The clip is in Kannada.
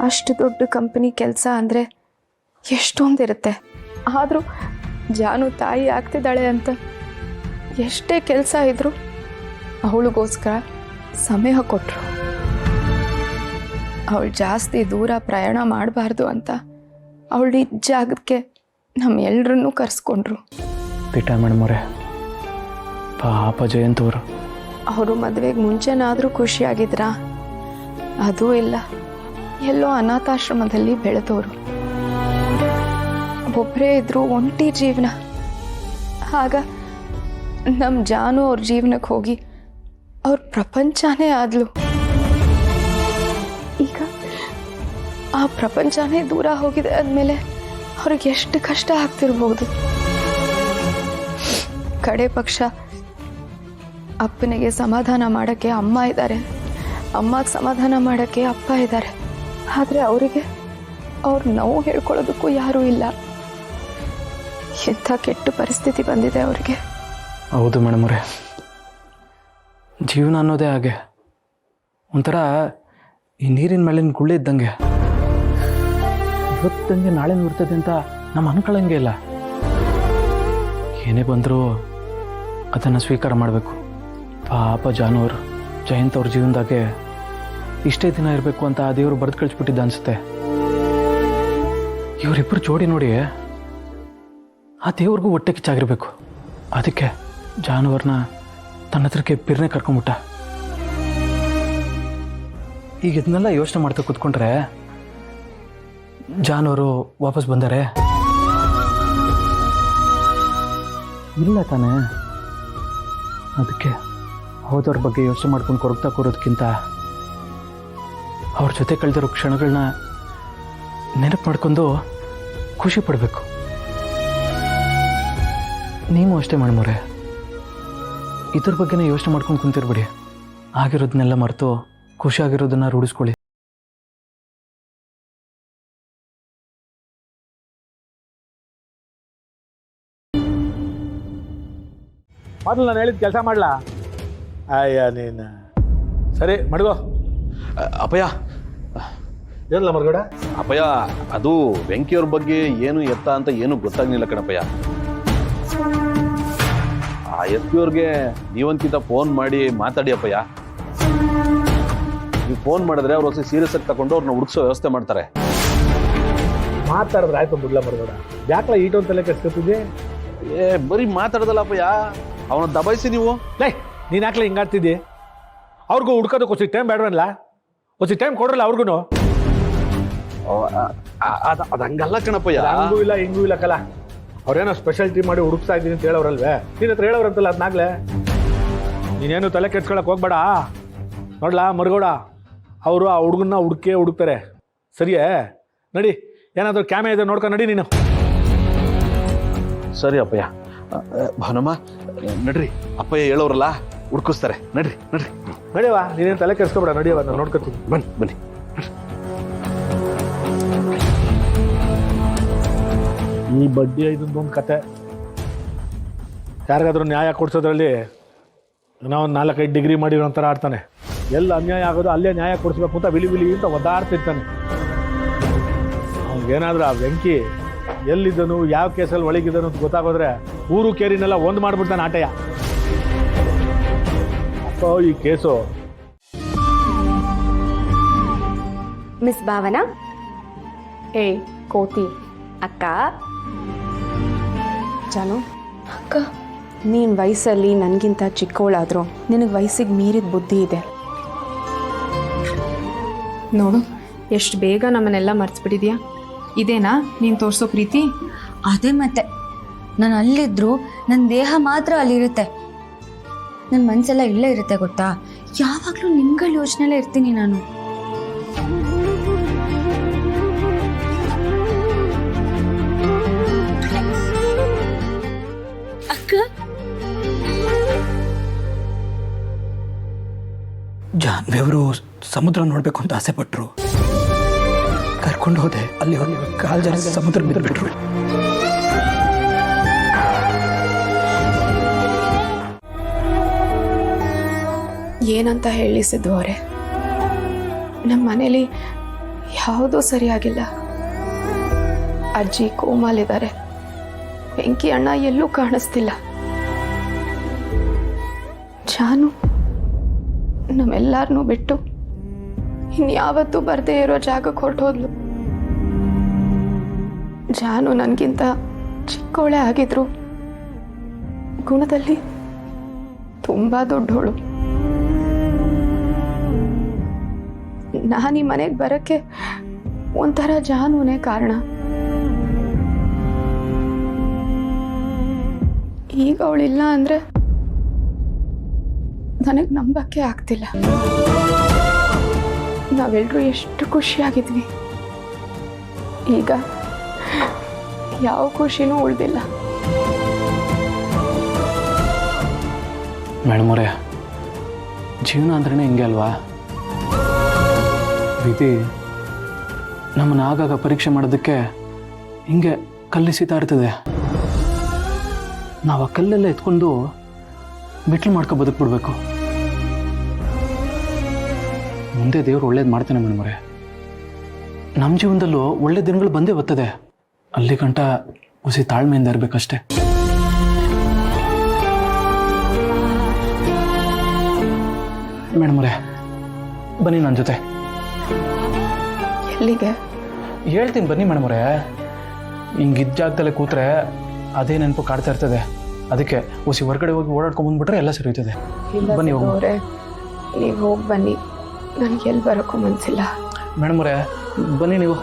ಅಷ್ಟು ದೊಡ್ಡ ಕಂಪನಿ ಕೆಲಸ ಅಂದರೆ ಎಷ್ಟೊಂದಿರುತ್ತೆ. ಆದರೂ ಜಾನು ತಾಯಿ ಆಗ್ತಿದ್ದಾಳೆ ಅಂತ ಎಷ್ಟೇ ಕೆಲಸ ಇದ್ದರೂ ಅವಳಿಗೋಸ್ಕರ ಸಮಯ ಕೊಟ್ಟರು. ಅವಳು ಜಾಸ್ತಿ ದೂರ ಪ್ರಯಾಣ ಮಾಡಬಾರ್ದು ಅಂತ ಅವಳು ಈ ಜಾಗಕ್ಕೆ ನಮ್ಮೆಲ್ಲರನ್ನೂ ಕರೆಸ್ಕೊಂಡ್ರು. ಪೀಠ ಮೇಡಮವ್ರೆ, ಪಾಪ ಜಯಂತವರು. ಅವರು ಮದುವೆಗೆ ಮುಂಚೆನಾದರೂ ಖುಷಿಯಾಗಿದ್ರಾ? ಅದೂ ಇಲ್ಲ. ಎಲ್ಲೋ ಅನಾಥಾಶ್ರಮದಲ್ಲಿ ಬೆಳೆದವರು. ಒಬ್ಬರೇ ಇದ್ರು, ಒಂಟಿ ಜೀವನ. ಆಗ ನಮ್ಮ ಜಾನು ಅವ್ರ ಜೀವನಕ್ಕೆ ಹೋಗಿ ಅವ್ರ ಪ್ರಪಂಚನೇ ಆದ್ಲು. ಈಗ ಆ ಪ್ರಪಂಚನೇ ದೂರ ಹೋಗಿದೆ ಆದಮೇಲೆ ಅವ್ರಿಗೆ ಎಷ್ಟು ಕಷ್ಟ ಆಗ್ತಿರ್ಬೋದು. ಕಡೆ ಪಕ್ಷ ಅಪ್ಪನಿಗೆ ಸಮಾಧಾನ ಮಾಡೋಕ್ಕೆ ಅಮ್ಮ ಇದ್ದಾರೆ, ಅಮ್ಮಗೆ ಸಮಾಧಾನ ಮಾಡೋಕ್ಕೆ ಅಪ್ಪ ಇದ್ದಾರೆ. ಆದರೆ ಅವರಿಗೆ ಅವ್ರ ನೋವು ಹೇಳ್ಕೊಳ್ಳೋದಕ್ಕೂ ಯಾರೂ ಇಲ್ಲ. ಎಂಥ ಕೆಟ್ಟ ಪರಿಸ್ಥಿತಿ ಬಂದಿದೆ ಅವ್ರಿಗೆ. ಹೌದು ಮೇಡಮವ್ರೆ, ಜೀವನ ಅನ್ನೋದೇ ಹಾಗೆ. ಒಂಥರ ಈ ನೀರಿನ ಮೇಲಿನ ಗುಳ್ಳೆ ಇದ್ದಂಗೆ. ಇವತ್ತಂಗೆ ನಾಳೆ ಇರ್ತದೆ ಅಂತ ನಮ್ಮ ಅನ್ಕೊಳ್ಳಂಗೆ ಇಲ್ಲ. ಏನೇ ಬಂದರೂ ಅದನ್ನು ಸ್ವೀಕಾರ ಮಾಡಬೇಕು. ಪಾಪ ಜಾನುವರು ಜಯಂತ್ ಅವ್ರ ಜೀವನದಾಗೆ ಇಷ್ಟೇ ದಿನ ಇರಬೇಕು ಅಂತ ಆ ದೇವರು ಬರೆದು ಕಳಿಸ್ಬಿಟ್ಟಿದ್ದ ಅನಿಸುತ್ತೆ. ಇವರಿಬ್ಬರು ಜೋಡಿ ನೋಡಿ ಆ ದೇವ್ರಿಗೂ ಹೊಟ್ಟೆ ಕಿಚ್ಚಾಗಿರ್ಬೇಕು. ಅದಕ್ಕೆ ಜಾನುವಾರನ್ನ ತನ್ನ ಹತ್ರಕ್ಕೆ ಬಿರ್ನೆ ಕರ್ಕೊಂಬಿಟ್ಟ. ಈಗ ಇದನ್ನೆಲ್ಲ ಯೋಚನೆ ಮಾಡ್ತಾ ಕೂತ್ಕೊಂಡ್ರೆ ಜಾನುವಾರು ವಾಪಸ್ ಬಂದರೆ ಇಲ್ಲ ತಾನೇ. ಅದಕ್ಕೆ ಹೋದವ್ರ ಬಗ್ಗೆ ಯೋಚನೆ ಮಾಡ್ಕೊಂಡು ಕೊರಗ್ತಾ ಕೂರೋದಕ್ಕಿಂತ ಅವ್ರ ಜೊತೆ ಕಳೆದಿರೋ ಕ್ಷಣಗಳನ್ನ ನೆನಪು ಮಾಡ್ಕೊಂಡು ಖುಷಿ ಪಡಬೇಕು. ನೀವು ಅಷ್ಟೇ ಮೇಡಮವ್ರೆ, ಇದ್ರ ಬಗ್ಗೆನೇ ಯೋಚನೆ ಮಾಡ್ಕೊಂಡು ಕುಂತಿರ್ಬಿಡಿ. ಆಗಿರೋದನ್ನೆಲ್ಲ ಮರೆತು ಖುಷಿಯಾಗಿರೋದನ್ನ ರೂಢಿಸ್ಕೊಳ್ಳಿ. ಮೊದಲು ನಾನು ಹೇಳಿದ ಕೆಲಸ ಮಾಡಲಾ? ಅಯ್ಯ ನೀನು ಸರಿ ಮಡ್ಗೋ. ಅಪ್ಪಯ್ಯ, ಏನಲ್ಲ ಮರ್ಗಡ? ಅಪ್ಪಯ್ಯ, ಅದು ವೆಂಕಿಯವ್ರ ಬಗ್ಗೆ ಏನು ಎತ್ತ ಅಂತ ಏನು ಗೊತ್ತಾಗ್ಲಿಲ್ಲ ಕಣಪ್ಪಯ್ಯ. ಆ ಎತ್ತಿಯವ್ರಿಗೆ ನೀವಂತಿಂತ ಫೋನ್ ಮಾಡಿ ಮಾತಾಡಿ ಅಪ್ಪಯ್ಯ. ನೀವು ಫೋನ್ ಮಾಡಿದ್ರೆ ಅವ್ರು ಹೊಸ ಸೀರಿಯಸ್ ಆಗಿ ತಗೊಂಡು ಅವ್ರನ್ನ ಹುಡುಕ್ಸೋ ವ್ಯವಸ್ಥೆ ಮಾಡ್ತಾರೆ. ಮಾತಾಡಿದ್ರೆ ಆಯ್ತು ಬಿಡ್ಲ ಮರ್ಗಡ. ಯಾಕಲ ಈಟೋ ಅಂತಲೇ ಕೆಸ್ಕೊತಿದ್ದೆ? ಬರೀ ಮಾತಾಡೋದಲ್ಲ ಅಪ್ಪಯ್ಯ, ಅವನ ದಬಾಯಿಸಿ ನೀವು. ಲೈ, ನೀನು ಯಾಕಲ ಹಿಂಗಾಡ್ತಿದ್ದಿ? ಅವ್ರಿಗೂ ಹುಡ್ಕೋದಕ್ಕೆ ಹೊಸ ಟೈಮ್ ಬೇಡವಲ್ಲ? ಹೊಸ ಟೈಮ್ ಕೊಡ್ರಲ್ಲ ಅವ್ರಿಗೂ. ಅದು ಹಂಗಲ್ಲ ಕಣಪ್ಪಯ್ಯ. ಹಂಗೂ ಇಲ್ಲ ಹಿಂಗೂ ಇಲ್ಲ ಕಲ. ಅವ್ರೇನೋ ಸ್ಪೆಷಲ್ ಟೀಮ್ ಮಾಡಿ ಹುಡುಕ್ತಾ ಇದ್ದೀನಿ ಅಂತ ಹೇಳೋರಲ್ವೇ? ನಿನ್ನ ಹತ್ರ ಹೇಳೋರಂತಲ್ಲ ಅದನ್ನಾಗ್ಲೇ. ನೀನೇನು ತಲೆ ಕೆಡ್ಸ್ಕೊಳಕ್ ಹೋಗ್ಬೇಡ. ನೋಡ್ಲಾ ಮರ್ಗೋಡ, ಅವರು ಆ ಹುಡುಗನ್ನ ಹುಡುಕ್ತಾರೆ. ಸರಿಯೇ? ನಡಿ, ಏನಾದರೂ ಕ್ಯಾಮೆ ಇದೆ ನೋಡ್ಕೊಂಡು ನಡಿ ನೀನು. ಸರಿ ಅಪ್ಪಯ್ಯ. ಭಾನಮ್ಮ ನಡ್ರಿ, ಅಪ್ಪಯ್ಯ ಹೇಳೋರಲ್ಲ ಹುಡ್ಕಿಸ್ತಾರೆ. ನಡ್ರಿ ನಡ್ರಿ ನಡಿಯವಾ, ನೀನೇನು ತಲೆ ಕೆಡ್ಸ್ಕೊಬೇಡ. ನಡಿಯವ, ನಾನು ನೋಡ್ಕೊತೀನಿ. ಬನ್ನಿ ಬನ್ನಿ. ಈ ಬಡ್ಡಿ ಐದೊಂದು ಕತೆ. ಯಾರಿಗಾದ್ರೂ ನ್ಯಾಯ ಕೊಡ್ಸೋದ್ರಲ್ಲಿ ಏನೋ ಒಂದು 4-5 ಡಿಗ್ರಿ ಮಾಡಿರೋ ಒಂಥರ ಆಡ್ತಾನೆ. ಎಲ್ಲ ಅನ್ಯಾಯ ಆಗೋದು ಅಲ್ಲೇ ನ್ಯಾಯ ಕೊಡಿಸ್ಬೇಕು ಅಂತ ವಿಲಿ ವಿಲಿ ಅಂತ ಒದ್ದಾಡ್ತಿರ್ತಾನೆ. ಅವ್ನಿಗೇನಾದ್ರೂ ಆ ವೆಂಕಿ ಎಲ್ಲಿದ್ದನು, ಯಾವ ಕೇಸಲ್ಲಿ ಒಳಗಿದ್ದನು ಅಂತ ಗೊತ್ತಾಗೋದ್ರೆ ಊರು ಕೇರಿನೆಲ್ಲ ಒಂದು ಮಾಡ್ಬಿಡ್ತಾನೆ ಆಟಯ್ಯ. ಅಪ್ಪ ಈ ಕೇಸು. ಮಿಸ್ ಭಾವನಾ. ಏಯ್ ಕೋತಿ ಅಕ್ಕ. ಜಾನು ಅಕ್ಕ, ನೀನು ವಯಸ್ಸಲ್ಲಿ ನನಗಿಂತ ಚಿಕ್ಕವಳಾದರೂ ನಿನಗೆ ವಯಸ್ಸಿಗೆ ಮೀರಿದ ಬುದ್ಧಿ ಇದೆ. ನೋಡು, ಎಷ್ಟು ಬೇಗ ನಮ್ಮನ್ನೆಲ್ಲ ಮರ್ತ್ಬಿಟ್ಟಿದ್ಯಾ. ಇದೇನಾ ನೀನು ತೋರಿಸೋ ಪ್ರೀತಿ? ಅದೇ ಮತ್ತೆ, ನಾನು ಅಲ್ಲಿದ್ರು ನನ್ನ ದೇಹ ಮಾತ್ರ ಅಲ್ಲಿರುತ್ತೆ, ನನ್ನ ಮನಸ್ಸೆಲ್ಲ ಇಲ್ಲೇ ಇರುತ್ತೆ ಗೊತ್ತಾ. ಯಾವಾಗಲೂ ನಿಮ್ಗಳ ಯೋಚನೆಲ್ಲೇ ಇರ್ತೀನಿ ನಾನು. ಅಕ್ಕ, ಜಾನ್ವಿ ಅವರು ಸಮುದ್ರ ನೋಡಬೇಕು ಅಂತ ಆಸೆ ಪಟ್ಟರು. ಕರ್ಕೊಂಡು ಹೋದೆ. ಅಲ್ಲಿ ಹೋಗಿ ಕಾಲು ಜನ ಸಮುದ್ರ ಬಿದ್ದುಬಿಟ್ರು. ಏನಂತ ಹೇಳಿ ಸಿದ್ದು ಅವರೇ, ನಮ್ಮ ಮನೇಲಿ ಯಾವುದೂ ಸರಿಯಾಗಿಲ್ಲ. ಅಜ್ಜಿ ಕೋಮಾಲಿದ್ದಾರೆ. ಬೆಂಕಿ ಅಣ್ಣ ಎಲ್ಲೂ ಕಾಣಿಸ್ತಿಲ್ಲ. ಜಾನು ನಮ್ಮೆಲ್ಲರನ್ನೂ ಬಿಟ್ಟು ಇನ್ಯಾವತ್ತೂ ಬರ್ದೇ ಇರೋ ಜಾಗಕ್ಕೆ ಹೊರಟೋದ್ಲು. ಜಾನು ನನಗಿಂತ ಚಿಕ್ಕವಳೆ ಆಗಿದ್ರು ಗುಣದಲ್ಲಿ ತುಂಬಾ ದೊಡ್ಡವಳು. ನಾನು ಈ ಮನೆಗೆ ಬರಕ್ಕೆ ಒಂಥರ ಜಾನುನೇ ಕಾರಣ. ಈಗ ಅವಳಿಲ್ಲ ಅಂದ್ರೆ ನನಗೆ ನಂಬಕ್ಕೆ ಆಗ್ತಿಲ್ಲ. ನಾವೆಲ್ಲರೂ ಎಷ್ಟು ಖುಷಿಯಾಗಿದ್ವಿ. ಈಗ ಯಾವ ಖುಷಿನೂ ಉಳ್ದಿಲ್ಲ. ಮೇಡಮೋರೆ, ಜೀವನ ಅಂದ್ರೇ ಹಿಂಗೆ ಅಲ್ವಾ? ವಿಧಿ ನಮ್ಮನ್ನು ಆಗಾಗ ಪರೀಕ್ಷೆ ಮಾಡೋದಕ್ಕೆ ಹಿಂಗೆ ಕಲ್ಲಿಸಿತಾ ಇರ್ತದೆ. ನಾವು ಆ ಕಲ್ಲೆಲ್ಲ ಎತ್ಕೊಂಡು ಮೆಟ್ಲು ಮಾಡ್ಕೊ ಬದುಕ್ಬಿಡ್ಬೇಕು. ಮುಂದೆ ದೇವ್ರು ಒಳ್ಳೇದು ಮಾಡ್ತಾನೆ ಮೇಡಮೋರೆ. ನಮ್ಮ ಜೀವನದಲ್ಲೂ ಒಳ್ಳೆ ದಿನಗಳು ಬಂದೇ ಬರ್ತದೆ. ಅಲ್ಲಿ ಗಂಟ ಹುಸಿ ತಾಳ್ಮೆಯಿಂದ ಇರಬೇಕಷ್ಟೆ. ಮೇಡಮೋರೆ, ಬನ್ನಿ ನನ್ನ ಜೊತೆ. ಎಲ್ಲಿಗೆ? ಹೇಳ್ತೀನಿ ಬನ್ನಿ ಮೇಡಮೋರೆ. ಹಿಂಗಿದ್ದ ಜಾಗದಲ್ಲೇ ಕೂತ್ರೆ ಅದೇ ನೆನಪು ಕಾಡ್ತಾ ಇರ್ತದೆ. ಅದಕ್ಕೆ ಹುಸಿ ಹೊರಗಡೆ ಹೋಗಿ ಓಡಾಡ್ಕೊಂಡು ಬಂದ್ಬಿಟ್ರೆ ಎಲ್ಲ ಸರಿ ಹೋಯ್ತದೆ. ಬನ್ನಿ ಹೋಗಿ. ನೀವು ಹೋಗಿ ಬನ್ನಿ, ನನಗೆ ಎಲ್ಲಿ ಬರೋಕ್ಕೂ ಮನಸ್ಸಿಲ್ಲ. ಮೇಡಮೋರೆ, ಬನ್ನಿ ನೀವು.